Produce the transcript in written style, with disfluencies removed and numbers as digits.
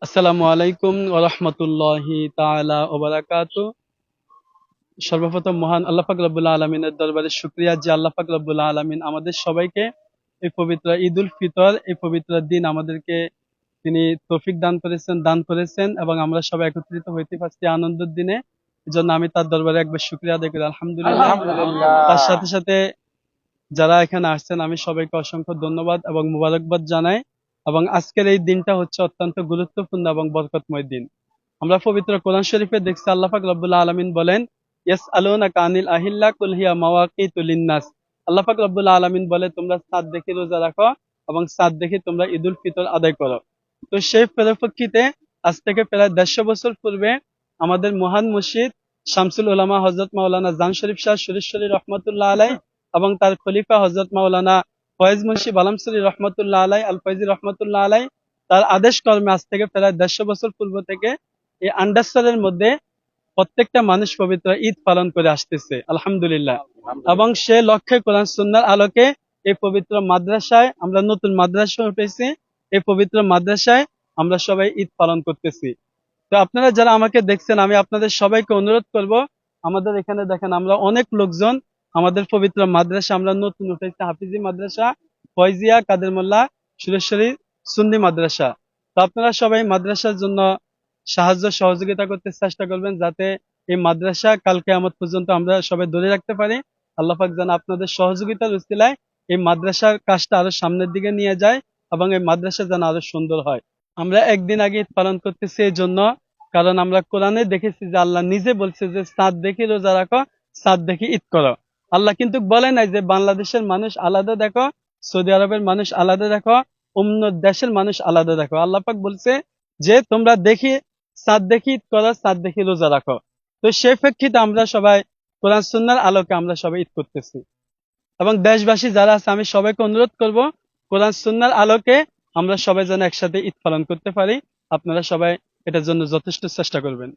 আসসালামু আলাইকুম ওয়া রাহমাতুল্লাহি তাআলা ওয়া বারাকাতুহু। সর্বপ্রথম মহান আল্লাহ পাক রব্বুল আলামিনের দরবারে শুকরিয়া যে আল্লাহ পাক রব্বুল আলামিন আমাদের সবাইকে এই পবিত্র ঈদুল ফিতর, এই পবিত্র দিন আমাদেরকে তিনি তৌফিক দান করেছেন এবং আমরা সবাই একত্রিত হইতে পারছি আনন্দের দিনে। এজন্য আমি তার দরবারে একবার শুকরিয়া আদায় করি, আলহামদুলিল্লাহ। তার সাথে সাথে যারা এখানে আসছেন আমি সবাইকে অসংখ্য ধন্যবাদ এবং মুবারকবাদ জানাই। এবং আজকের এই দিনটা হচ্ছে অত্যন্ত গুরুত্বপূর্ণ এবং বরকতময় দিন। আমরা পবিত্র কোরআন শরীফে দেখছি আল্লাহ পাক রব্বুল আলামিন বলেন, ইয়াসআলুনাকা আনিল আহিল্লা কুল হিয়া মাওয়াকিতু লিন্নাস। আল্লাহ পাক রব্বুল আলামিন বলে তোমরা চাঁদ দেখে রোজা রাখো এবং চাঁদ দেখে তোমরা ঈদুল ফিতর আদায় করো। তো সেই পরিপ্রেক্ষিতে আজ থেকে প্রায় ১৫০ বছর পূর্বে আমাদের মহান মুর্শিদ শামসুল উলামা হযরত মাওলানা জান শরীফ শাহ সুরেশ্বরী রহমাতুল্লাহ আলাইহি এবং তার খলিফা হযরত মাওলানা ফয়েজ মুন্সি বালামসরি রহমাতুল্লাহ আলাইহি আল ফয়জি রহমাতুল্লাহ আলাইহি তার আদেশ কর্মে আজ থেকে প্রায় ১৫০ বছর পূর্ব থেকে এই আন্ডারস্টারের মধ্যে প্রত্যেকটা মানুষ পবিত্র ঈদ পালন করে আসতেছে, আলহামদুলিল্লাহ। এবং সে লক্ষ্যে কোরআন সুন্নাহর আলোকে এই পবিত্র মাদ্রাসায় আমরা নতুন মাদ্রাসা উঠেছি, এই পবিত্র মাদ্রাসায় আমরা সবাই ঈদ পালন করতেছি। তো আপনারা যারা আমাকে দেখছেন আমি আপনাদের সবাইকে অনুরোধ করব, আমাদের এখানে দেখেন আমরা অনেক লোকজন আমাদের পবিত্র মাদ্রাসা আমরা নতুন উঠেছি হাফিজি মাদ্রাসা, ফয়জিয়া কাদের মোল্লা সুরেশ্বরী সুন্নি মাদ্রাসা। তো আপনারা সবাই মাদ্রাসার জন্য সাহায্য সহযোগিতা করতে চেষ্টা করবেন যাতে এই মাদ্রাসা কাল কিয়ামত পর্যন্ত আমরা সবাই ধরে রাখতে পারি। আল্লাহ পাক যেন আপনাদের সহযোগিতার উসিলায় এই মাদ্রাসার কাজটা আরো সামনের দিকে নিয়ে যায় এবং এই মাদ্রাসা যেন আরো সুন্দর হয়। আমরা একদিন আগে ঈদ পালন করতেছি এই জন্য, কারণ আমরা কোরআনে দেখেছি যে আল্লাহ নিজে বলছে যে চাঁদ দেখে রোজা রাখো, চাঁদ দেখে ঈদ করো। আল্লাহ কিন্তু বলে নাই যে বাংলাদেশের মানুষ আলাদা দেখো, সৌদি আরবের মানুষ আলাদা দেখো, অন্য দেশের মানুষ আলাদা দেখো। আল্লাহ পাক বলছে যে তোমরা দেখি চাঁদ দেখে ঈদ করো, চাঁদ দেখে রোজা রাখো। তো সেই প্রেক্ষিতে আমরা সবাই কোরআন সুন্নাহর আলোকে আমরা সবাই ঈদ করতেছি এবং দেশবাসী যারা আছে আমি সবাইকে অনুরোধ করব কোরআন সুন্নাহর আলোকে আমরা সবাই যেন একসাথে ঈদ পালন করতে পারি। আপনারা সবাই এটার জন্য যথেষ্ট চেষ্টা করবেন।